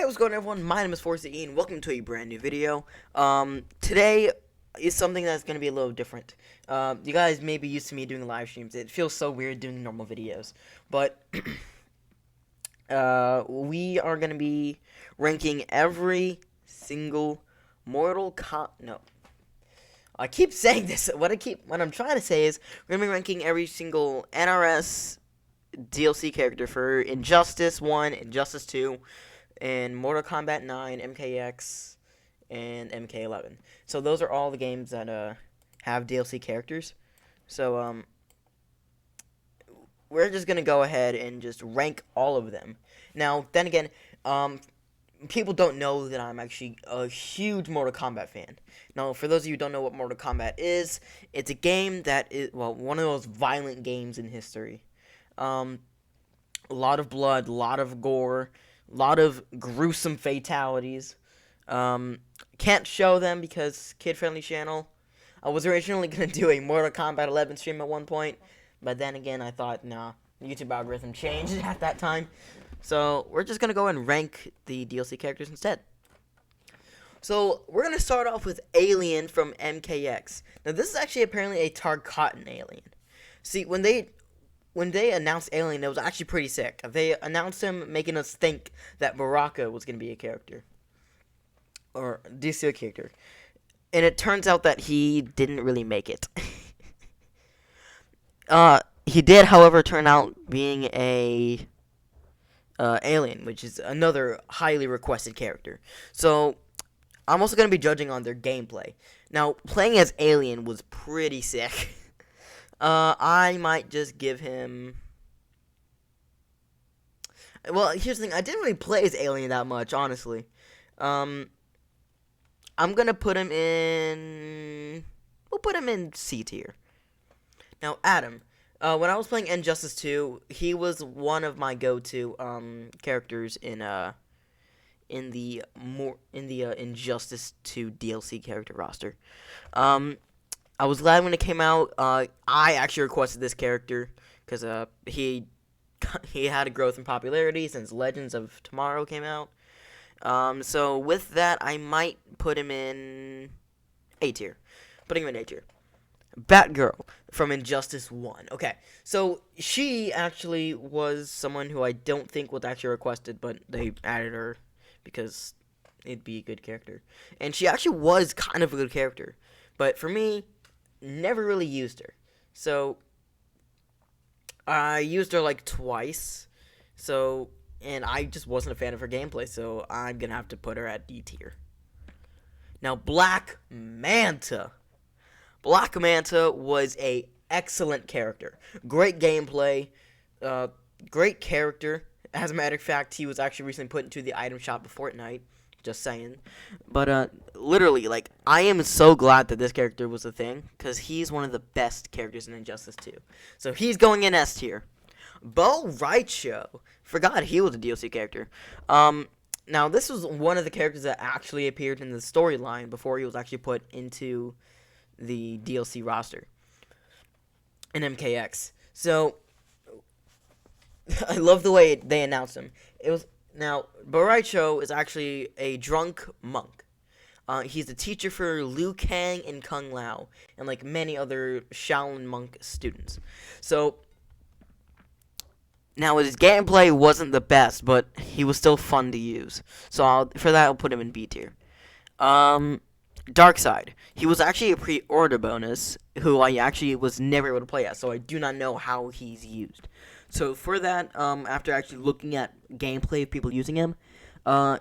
Hey, what's going on, everyone? My name is Forza E, and welcome to a brand new video. Today is something that's going to be a little different. You guys may be used to me doing live streams. It feels so weird doing normal videos. But, we are going to be ranking every single No. I keep saying this. What I'm trying to say is, we're going to be ranking every single NRS DLC character for Injustice 1, Injustice 2, and Mortal Kombat 9, MKX, and MK11. So those are all the games that have DLC characters. So we're just gonna go ahead and just rank all of them. Now, then again, people don't know that I'm actually a huge Mortal Kombat fan. Now, for those of you who don't know what Mortal Kombat is, it's a game that is, well, one of the most violent games in history. A lot of blood, a lot of gore, a lot of gruesome fatalities. Can't show them because kid-friendly channel. I was originally going to do a Mortal Kombat 11 stream at one point, but then again I thought, nah, YouTube algorithm changed at that time. So we're just going to go and rank the DLC characters instead. So we're going to start off with Alien from MKX. Now this is actually apparently a Tarkatan alien. See, when they announced Alien, it was actually pretty sick. They announced him making us think that Baraka was going to be a character. Or DC character. And it turns out that he didn't really make it. He did, however, turn out being a alien, which is another highly requested character. So, I'm also going to be judging on their gameplay. Now, playing as Alien was pretty sick. I might just give him... Well, here's the thing. I didn't really play as Alien that much, honestly. I'm gonna put him in... We'll put him in C tier. Now, Adam. When I was playing Injustice 2, he was one of my go-to characters in the Injustice 2 DLC character roster. I was glad when it came out. I actually requested this character because he had a growth in popularity since Legends of Tomorrow came out. So with that, I might put him in A tier. Putting him in A tier. Batgirl from Injustice 1. Okay, so she actually was someone who I don't think was actually requested, but they added her because it'd be a good character. And she actually was kind of a good character. But for me, never really used her. So I used her like twice. So, and I just wasn't a fan of her gameplay, so I'm gonna have to put her at D tier. Now, Black Manta. Black Manta was a excellent character. Great gameplay, great character. As a matter of fact, he was actually recently put into the item shop of Fortnite. Just saying. But, literally, like, I am so glad that this character was a thing, because he's one of the best characters in Injustice 2. So he's going in S tier. Bo Raicho. Forgot he was a DLC character. Now, this was one of the characters that actually appeared in the storyline before he was actually put into the DLC roster in MKX. So, I love the way they announced him. Now, Boraicho is actually a drunk monk. He's the teacher for Liu Kang and Kung Lao, and like many other Shaolin monk students. So, now his gameplay wasn't the best, but he was still fun to use. So for that, I'll put him in B tier. Darkseid. He was actually a pre-order bonus, who I actually was never able to play as, so I do not know how he's used. So for that, after actually looking at gameplay of people using him,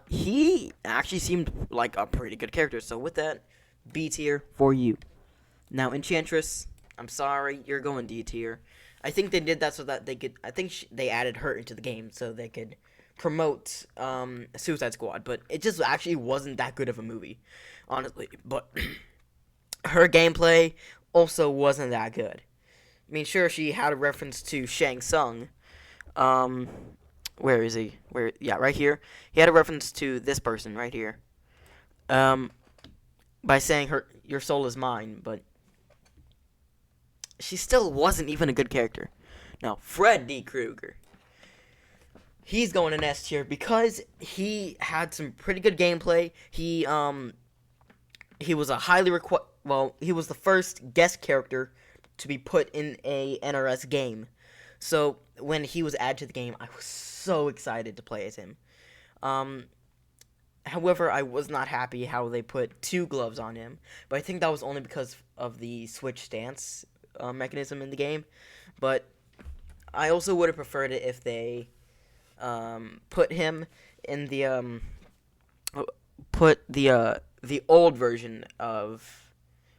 he actually seemed like a pretty good character. So with that, B tier for you. Now, Enchantress, I'm sorry, you're going D tier. I think they did that so that they could, they added her into the game so they could promote Suicide Squad, but it just actually wasn't that good of a movie, honestly. But her gameplay also wasn't that good. I mean, sure, she had a reference to Shang Tsung. Where is he? Yeah, right here. He had a reference to this person right here. By saying your soul is mine, but she still wasn't even a good character. Now, Freddy Krueger. He's going in S tier because he had some pretty good gameplay. He was a he was the first guest character to be put in a NRS game. So when he was added to the game, I was so excited to play as him. Um, However, I was not happy how they put 2 gloves on him, but I think that was only because of the switch stance mechanism in the game. But I also would have preferred it if they put him in the old version of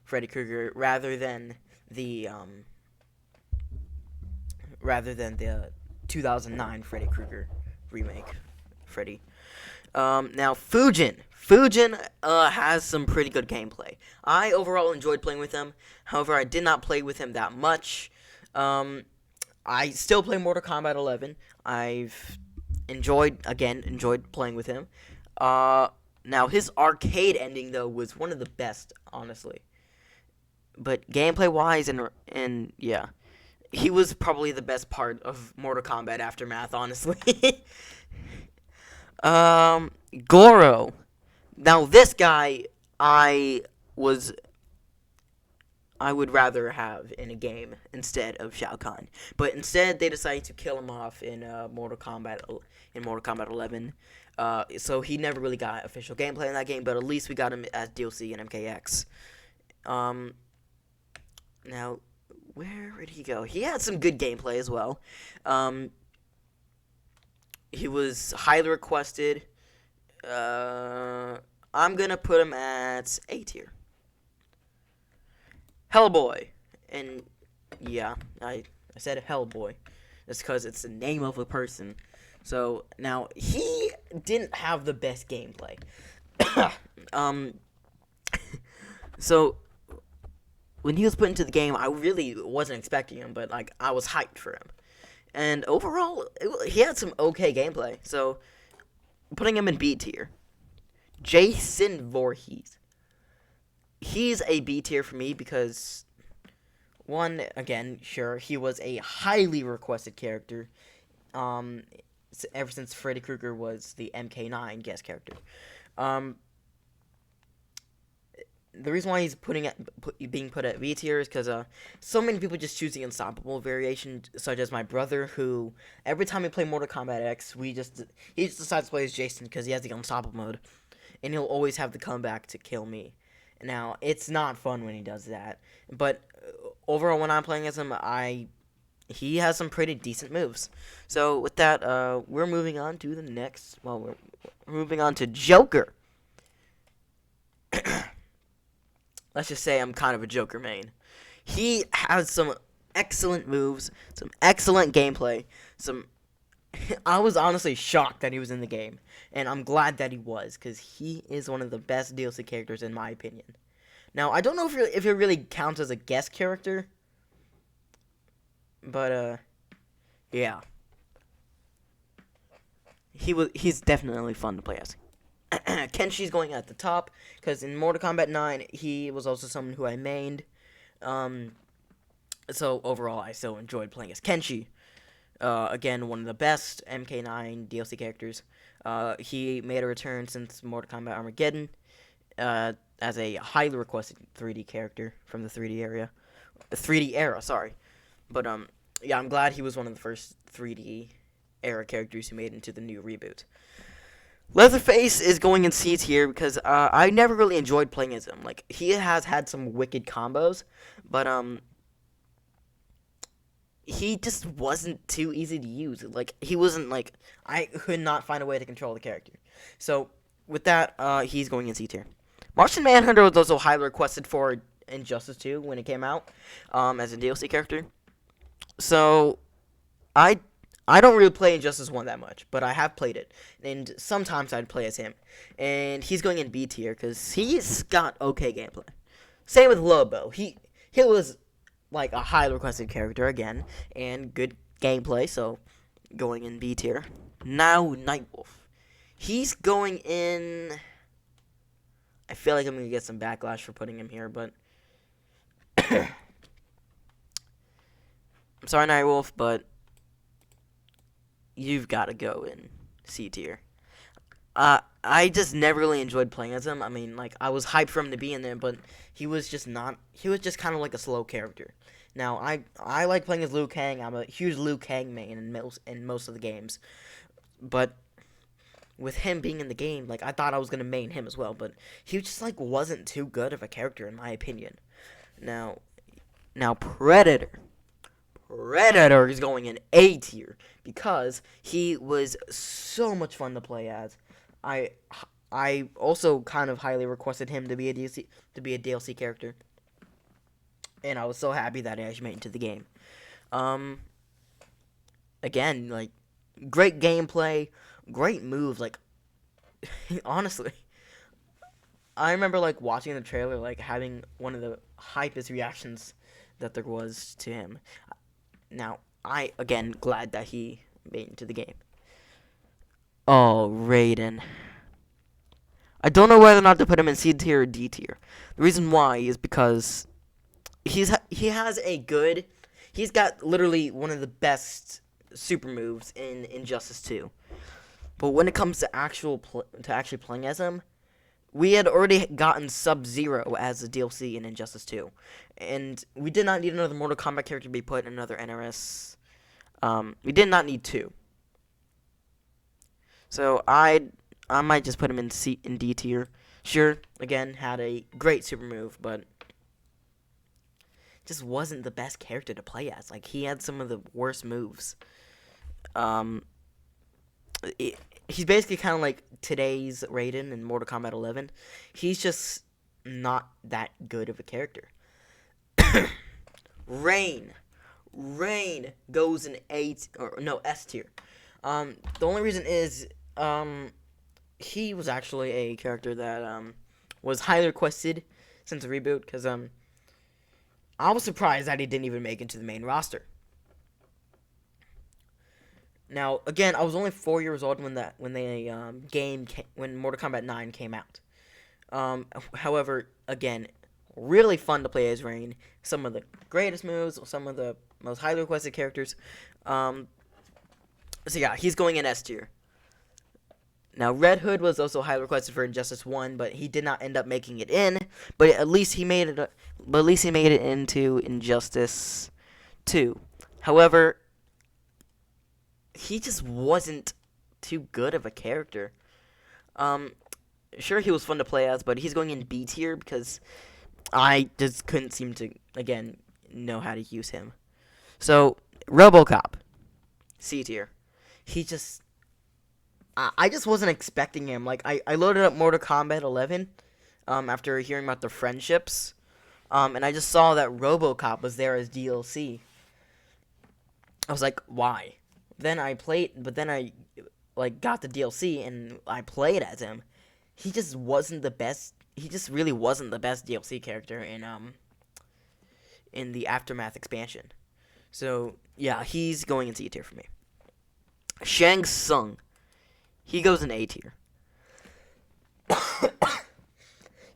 Freddy Krueger rather than the 2009 Freddy Krueger remake, Freddy. Now Fujin. Fujin has some pretty good gameplay. I overall enjoyed playing with him. However, I did not play with him that much. I still play Mortal Kombat 11. I've enjoyed playing with him. Now his arcade ending though was one of the best, honestly. But gameplay wise and yeah, he was probably the best part of Mortal Kombat Aftermath, honestly. Goro. Now this guy, was I would rather have in a game instead of Shao Kahn, but instead they decided to kill him off in Mortal Kombat 11. So he never really got official gameplay in that game, but at least we got him as DLC in MKX. Now where did he go? He had some good gameplay as well. He was highly requested. I'm gonna put him at A tier. Hellboy, and yeah, I said Hellboy. That's because it's the name of a person. So now he didn't have the best gameplay. So when he was put into the game, I really wasn't expecting him, but like I was hyped for him. And overall, he had some okay gameplay. So putting him in B tier. Jason Voorhees. He's a B tier for me because, one, again, sure, he was a highly requested character. Ever since Freddy Krueger was the MK9 guest character. The reason why he's being put at B tier is because so many people just choose the unstoppable variation, such as my brother, who every time we play Mortal Kombat X, he just decides to play as Jason because he has the unstoppable mode, and he'll always have the comeback to kill me. Now it's not fun when he does that, but overall when I'm playing as him, he has some pretty decent moves. So with that, we're moving on to the next. Well, we're moving on to Joker. Let's just say I'm kind of a Joker main. He has some excellent moves, some excellent gameplay, I was honestly shocked that he was in the game, and I'm glad that he was, because he is one of the best DLC characters in my opinion. Now, I don't know if it really counts as a guest character, but, yeah. He's definitely fun to play as. Kenshi's going at the top, because in Mortal Kombat 9, he was also someone who I mained. So overall, I still enjoyed playing as Kenshi. Again, one of the best MK9 DLC characters. He made a return since Mortal Kombat Armageddon, as a highly requested 3D character from the 3D era, sorry. But, yeah, I'm glad he was one of the first 3D era characters who made it into the new reboot. Leatherface is going in C tier because I never really enjoyed playing as him. Like, he has had some wicked combos, but he just wasn't too easy to use. Like, he wasn't like I could not find a way to control the character. So with that, he's going in C tier. Martian Manhunter was also highly requested for Injustice 2 when it came out, as a DLC character. So I don't really play Injustice 1 that much, but I have played it, and sometimes I'd play as him. And he's going in B tier because he's got okay gameplay. Same with Lobo. He was like a highly requested character again, and good gameplay, so going in B tier. Now Nightwolf. He's going in. I feel like I'm gonna get some backlash for putting him here, but I'm sorry, Nightwolf, but you've got to go in C tier. I just never really enjoyed playing as him. I mean, like, I was hyped for him to be in there, but he was just not. He was just kind of like a slow character. Now, I like playing as Liu Kang. I'm a huge Liu Kang main in most of the games, but with him being in the game, like, I thought I was gonna main him as well, but he just like wasn't too good of a character in my opinion. Now, Predator. Predator is going in A tier because he was so much fun to play as. I I also kind of highly requested him to be a DLC character, and I was so happy that he actually made it into the game. Again, like, great gameplay, great moves. Like, honestly, I remember like watching the trailer, like having one of the hypest reactions that there was to him. Now, I again glad that he made it into the game. Oh, Raiden. I don't know whether or not to put him in C tier or D tier. The reason why is because he has a good. He's got literally one of the best super moves in Injustice 2. But when it comes to actually playing as him, we had already gotten Sub-Zero as a DLC in Injustice 2. And we did not need another Mortal Kombat character to be put in another NRS. We did not need two. So I might just put him in D tier. Sure, again, had a great super move, but just wasn't the best character to play as. Like, he had some of the worst moves. He's basically kind of like today's Raiden in Mortal Kombat 11. He's just not that good of a character. Rain goes in S tier. The only reason is he was actually a character that was highly requested since the reboot, because I was surprised that he didn't even make it to the main roster. Now, again, I was only 4 years old when Mortal Kombat 9 came out. However, again, really fun to play as Rain. Some of the greatest moves, some of the most highly requested characters. So yeah, he's going in S tier. Now, Red Hood was also highly requested for Injustice 1, but he did not end up making it in. But at least he made it. But at least he made it into Injustice 2. However, he just wasn't too good of a character. Sure, he was fun to play as, but he's going in B tier because I just couldn't seem to, again, know how to use him. So, RoboCop, C tier. He just, I just wasn't expecting him. Like, I loaded up Mortal Kombat 11 after hearing about the friendships, and I just saw that RoboCop was there as DLC. I was like, why? Then I got the DLC and I played as him. He just wasn't the best. He just really wasn't the best DLC character in the Aftermath expansion. So yeah, he's going in C tier for me. Shang Tsung, he goes in A tier.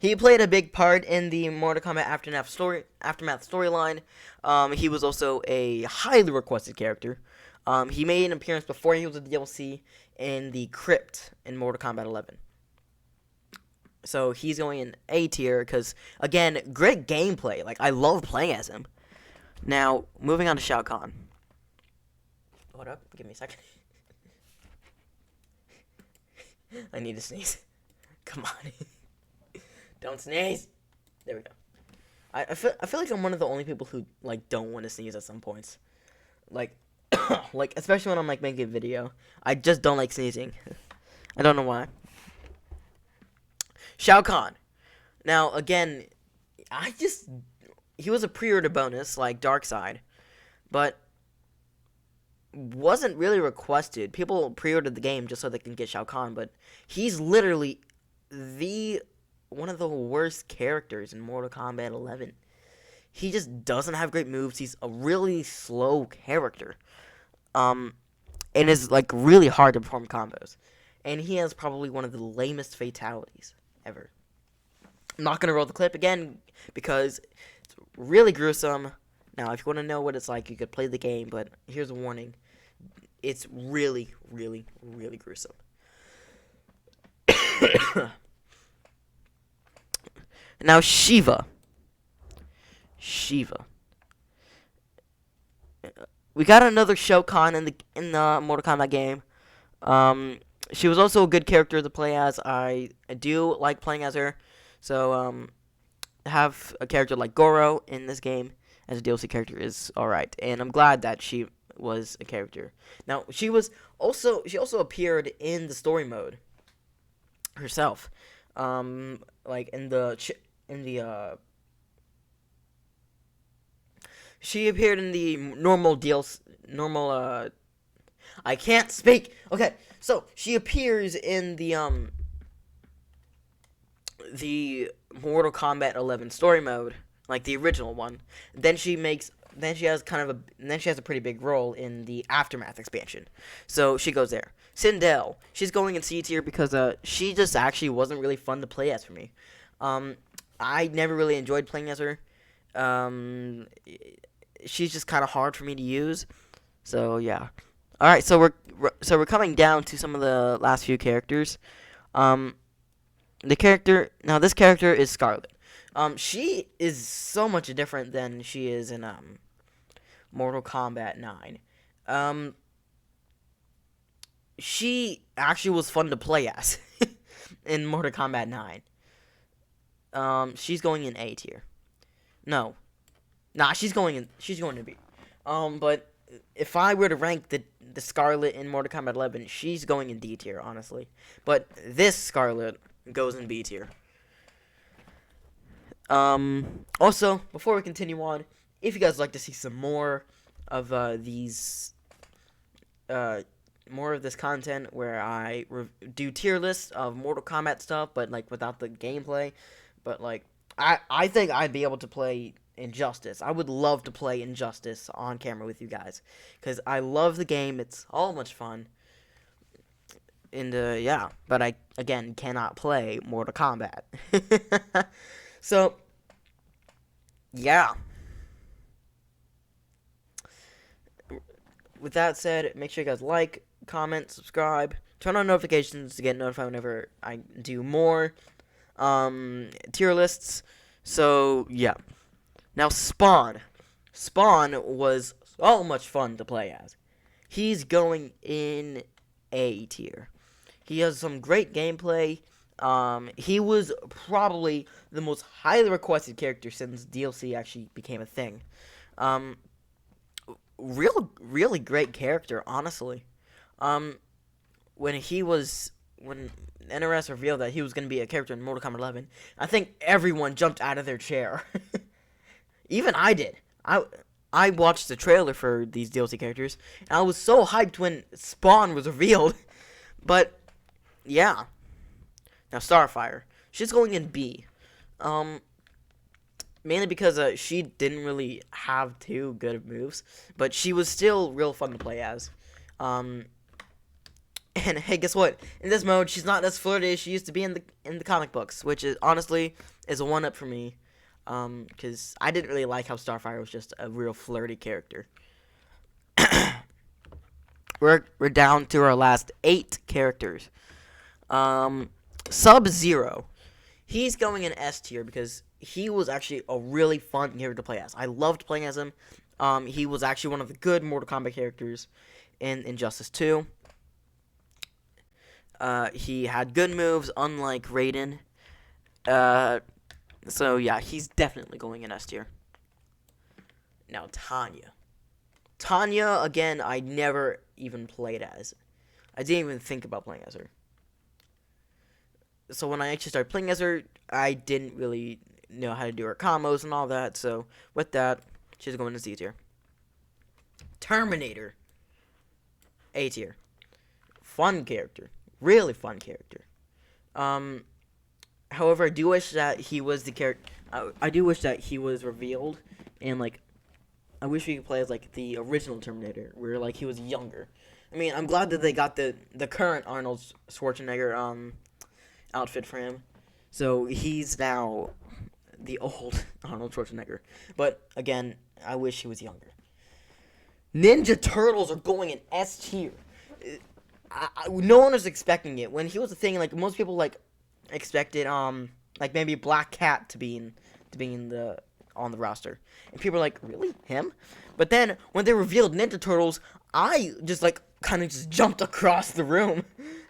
He played a big part in the Mortal Kombat Aftermath storyline. He was also a highly requested character. He made an appearance before he was a DLC in the Crypt in Mortal Kombat 11. So he's going in A tier because, again, great gameplay. Like, I love playing as him. Now, moving on to Shao Kahn. Hold up. Give me a second. I need to sneeze. Come on. Don't sneeze. There we go. I feel like I'm one of the only people who, like, don't want to sneeze at some points. Like, like, especially when I'm, like, making a video. I just don't like sneezing. I don't know why. Shao Kahn. Now, again, he was a pre-order bonus, like Darkseid, but wasn't really requested. People pre-ordered the game just so they can get Shao Kahn, but he's literally one of the worst characters in Mortal Kombat 11. He just doesn't have great moves. He's a really slow character. And is, like, really hard to perform combos. And he has probably one of the lamest fatalities ever. I'm not going to roll the clip again because it's really gruesome. Now, if you want to know what it's like, you could play the game, but here's a warning. It's really, really, really gruesome. Now Shiva. Shiva. We got another Shokan in the Mortal Kombat game. She was also a good character to play as. I do like playing as her. So have a character like Goro in this game as a DLC character is alright, and I'm glad that she was a character. Now she also appeared in the story mode herself, like in the she appeared in the normal DLC. I can't speak. Okay, so she appears in the Mortal Kombat 11 story mode, like the original one. Then she has a pretty big role in the Aftermath expansion. So she goes there. Sindel, she's going in C tier because she just actually wasn't really fun to play as for me. I never really enjoyed playing as her. She's just kind of hard for me to use. So yeah. All right, so we're coming down to some of the last few characters. This character is Scarlet. She is so much different than she is in Mortal Kombat 9. She actually was fun to play as in Mortal Kombat 9. She's going in A tier. No. Nah, she's going to B. But if I were to rank the Scarlet in Mortal Kombat 11, she's going in D tier, honestly. But this Scarlet goes in B tier. Also, before we continue on, if you guys would like to see some more of more of this content where I do tier lists of Mortal Kombat stuff, but like without the gameplay, but like I think I'd be able to play Injustice. I would love to play Injustice on camera with you guys because I love the game. It's all much fun. And yeah, but I again cannot play Mortal Kombat. So yeah. With that said, make sure you guys like, comment, subscribe, turn on notifications to get notified whenever I do more tier lists. So yeah. Now Spawn. Spawn was so much fun to play as. He's going in A tier. He has some great gameplay. He was probably the most highly requested character since DLC actually became a thing. Really great character, honestly. When NRS revealed that he was going to be a character in Mortal Kombat 11, I think everyone jumped out of their chair. Even I did. I watched the trailer for these DLC characters, and I was so hyped when Spawn was revealed. But yeah. Now Starfire, she's going in B. Mainly because she didn't really have too good of moves, but she was still real fun to play as. And hey, guess what? In this mode, she's not as flirty as she used to be in the comic books, which is honestly is a 1-up for me. Because I didn't really like how Starfire was just a real flirty character. We're down to our last 8 characters. Sub-Zero. He's going in S tier because he was actually a really fun character to play as. I loved playing as him. He was actually one of the good Mortal Kombat characters in Injustice 2. He had good moves, unlike Raiden. So yeah, he's definitely going in S tier. Now Tanya. Tanya, again, I never even played as. I didn't even think about playing as her. So when I actually started playing as her, I didn't really know how to do her combos and all that. So with that, she's going to C tier. Terminator. A tier. Fun character. Really fun character. However, I do wish that he was the character. I do wish that he was revealed, and like, I wish we could play as like the original Terminator, where like he was younger. I mean, I'm glad that they got the current Arnold Schwarzenegger outfit for him, so he's now the old Arnold Schwarzenegger. But again, I wish he was younger. Ninja Turtles are going in S tier. No one was expecting it when he was a thing. Like most people like expected like maybe Black Cat to be in the on the roster, and people are like, really him? But then when they revealed Ninja Turtles, I just like kind of just jumped across the room,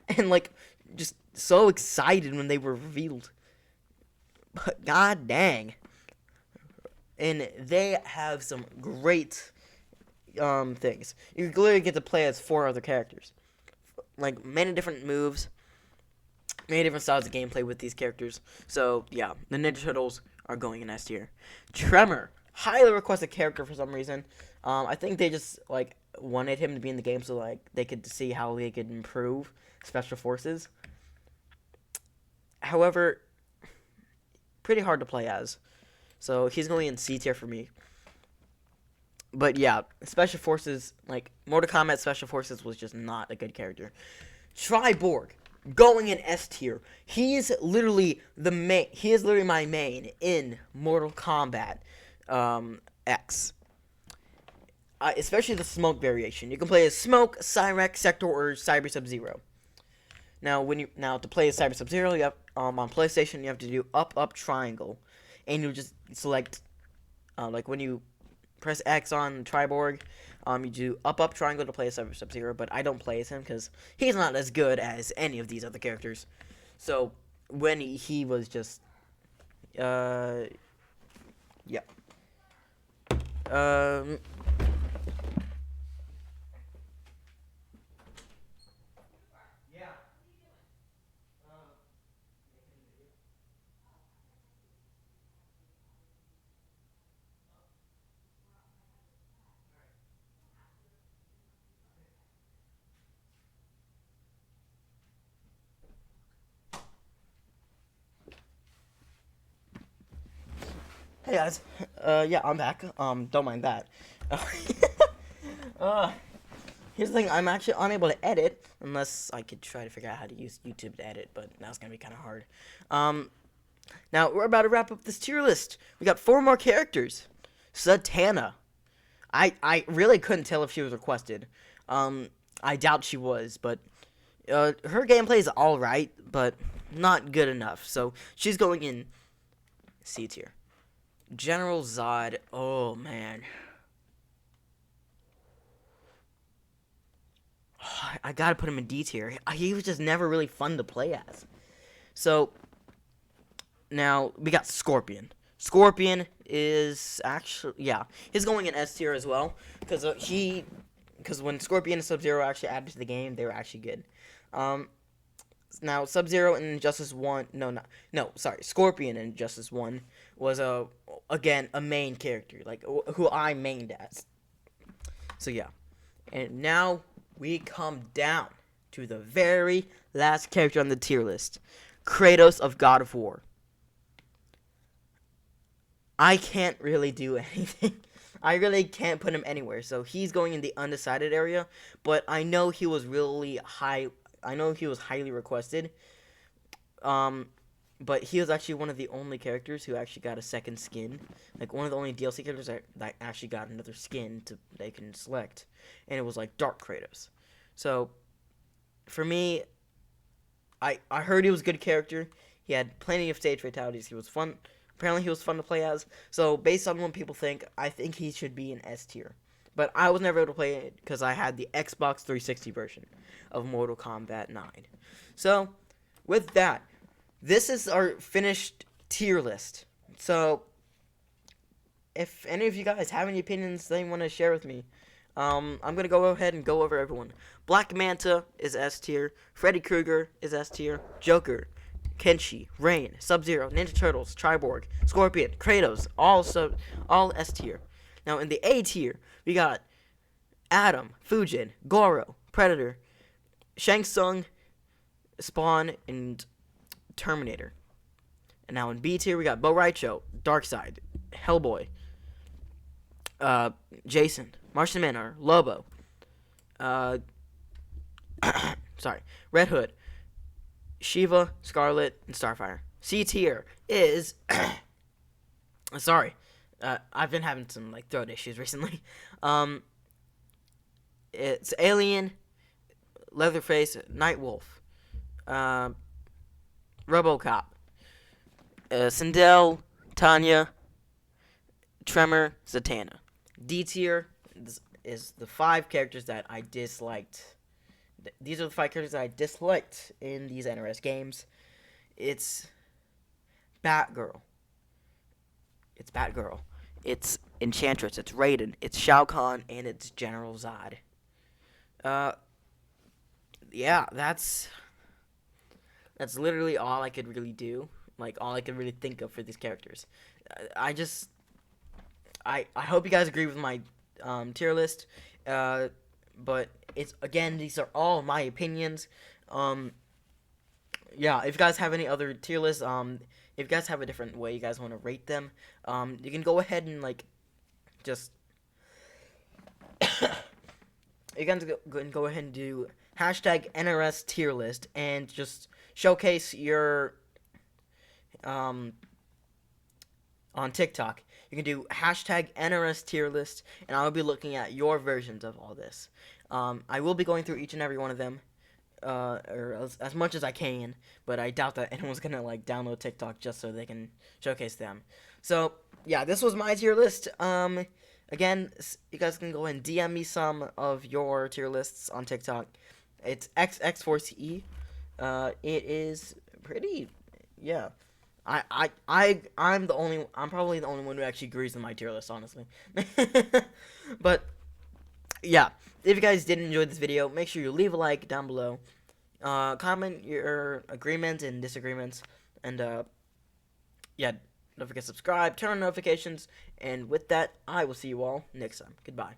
and like just so excited when they were revealed. But god dang, and they have some great things. You literally get to play as 4 other characters, like many different moves, many different styles of gameplay with these characters. So yeah, the Ninja Turtles are going in S tier. Tremor, highly requested character for some reason. I think they just like wanted him to be in the game so like they could see how they could improve special forces. However, pretty hard to play as. So he's going in C tier for me. But yeah, Special Forces, like, Mortal Kombat Special Forces was just not a good character. Triborg, going in S tier. He's literally he is literally my main in Mortal Kombat X. Especially the Smoke variation. You can play as Smoke, Cyrex, Sector, or Cyber Sub-Zero. Now, to play as Cyber Sub-Zero, you have on PlayStation, you have to do up triangle, and you just select like when you press X on Triborg, you do up triangle to play as Sub-Zero, but I don't play as him because he's not as good as any of these other characters. So when he was just yeah. Hey guys, yeah, I'm back. Don't mind that. uh, Here's the thing: I'm actually unable to edit unless I could try to figure out how to use YouTube to edit, but that's gonna be kind of hard. Now we're about to wrap up this tier list. We got 4 more characters. Satana. I really couldn't tell if she was requested. I doubt she was, but her gameplay is all right, but not good enough. So she's going in C tier. General Zod, oh man. I gotta put him in D tier. He was just never really fun to play as. So, now, we got Scorpion. Scorpion is actually, yeah, he's going in S tier as well. Because when Scorpion and Sub-Zero actually added to the game, they were actually good. Now, Sub-Zero and Injustice 1, Scorpion and Injustice 1 was, again, a main character, like, who I mained as. So, yeah. And now, we come down to the very last character on the tier list. Kratos of God of War. I can't really do anything. I really can't put him anywhere, so he's going in the undecided area, but I know he was really high. I know he was highly requested. But he was actually one of the only characters who actually got a second skin. Like, one of the only DLC characters that actually got another skin they can select. And it was, like, Dark Kratos. So, for me, I heard he was a good character. He had plenty of stage fatalities. He was fun. Apparently, he was fun to play as. So, based on what people think, I think he should be in S tier. But I was never able to play it because I had the Xbox 360 version of Mortal Kombat 9. So, with that, this is our finished tier list. So, if any of you guys have any opinions they want to share with me, I'm going to go ahead and go over everyone. Black Manta is S tier. Freddy Krueger is S tier. Joker, Kenshi, Rain, Sub-Zero, Ninja Turtles, Triborg, Scorpion, Kratos, all S tier. Now, in the A tier, we got Adam, Fujin, Goro, Predator, Shang Tsung, Spawn, and Terminator. And now in B tier, we got Bo Raicho, Darkseid, Hellboy, Jason, Martian Manhunter, Lobo, Red Hood, Shiva, Scarlet, and Starfire. C tier is sorry, I've been having some like throat issues recently. It's Alien, Leatherface, Nightwolf, uh, RoboCop, Sindel, Tanya, Tremor, Zatanna. D tier is the 5 characters that I disliked. These are the 5 characters that I disliked in these NRS games. It's Batgirl. It's Batgirl. It's Enchantress. It's Raiden. It's Shao Kahn, and it's General Zod. Yeah, that's literally all I could really do. Like all I could really think of for these characters. I just I hope you guys agree with my tier list. But it's again, these are all my opinions. Yeah, if you guys have any other tier lists, if you guys have a different way you guys want to rate them, you can go ahead and like just you guys can go ahead and do hashtag NRS tier list and just showcase your on TikTok. You can do hashtag NRS tier list, and I'll be looking at your versions of all this. I will be going through each and every one of them, or as much as I can, but I doubt that anyone's gonna like download TikTok just so they can showcase them. So yeah, this was my tier list. Again, you guys can go ahead and DM me some of your tier lists on TikTok. It's XX4CE. It is pretty, yeah. I'm probably the only one who actually agrees with my tier list, honestly. But yeah, if you guys did enjoy this video, make sure you leave a like down below. Comment your agreements and disagreements, and yeah, don't forget to subscribe, turn on notifications, and with that, I will see you all next time. Goodbye.